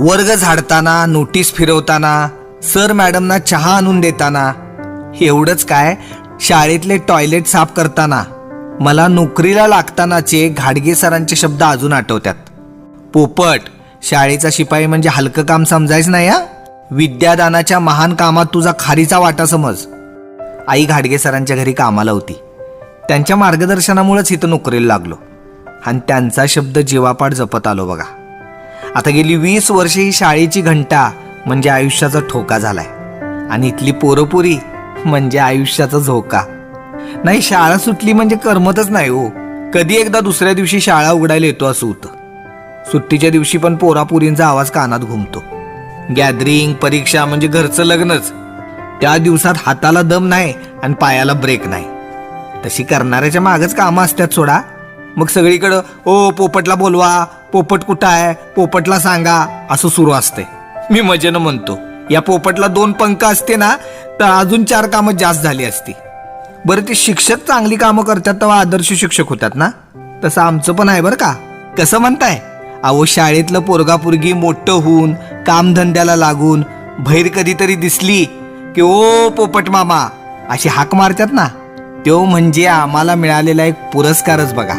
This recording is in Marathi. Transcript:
वर्ग झाडताना, नोटीस फिरवताना, सर मॅडमना चहा आणून देताना, एवढंच काय शाळेतले टॉयलेट साफ करताना मला नोकरीला लागतानाचे घाडगे सरांचे शब्द अजून आठवतात. पोपट, शाळेचा शिपाई म्हणजे हलकं काम समजायच नाही हा. विद्यादानाच्या महान कामात तुझा खारीचा वाटा समज. आई घाडगे सरांच्या घरी कामाला होती. त्यांच्या मार्गदर्शनामुळेच इथं नोकरीला लागलो आणि त्यांचा शब्द जीवापाड जपत आलो बघा. आता गेली 20 वर्षे ही शाळेची घंटा म्हणजे आयुष्याचा ठोका झालाय आणि इथली पोरपुरी म्हणजे आयुष्याचा झोका. नाही, शाळा सुटली म्हणजे करमतच नाही हो. कधी एकदा दुसऱ्या दिवशी शाळा उघडायला येतो असं होतं. सुट्टीच्या दिवशी पण पोरापुरींचा आवाज कानात घुमतो. गॅदरिंग, परीक्षा म्हणजे घरचं लग्नच. त्या दिवसात हाताला दम नाही आणि पायाला ब्रेक नाही. तशी करणाऱ्याच्या मागच कामं असतात सोडा. मग सगळीकडं ओ पोपटला बोलवा, पोपट कुठं आहे, पोपटला सांगा असं सुरू असते. मी मजेनं म्हणतो या पोपटला 2 पंख असते ना तर अजून 4 कामं जास्त झाली असती. बरं, ते शिक्षक चांगली कामं करतात तेव्हा आदर्श शिक्षक होतात ना, तसं आमचं पण आहे बरं का. कसं म्हणताय? अहो, शाळेतलं पोरगा पोरगी मोठं होऊन कामधंद्याला लागून भैर कधीतरी दिसली की ओ पोपट मामा अशी हाक मारतात ना, तो म्हणजे आम्हाला मिळालेला एक पुरस्कारच बघा.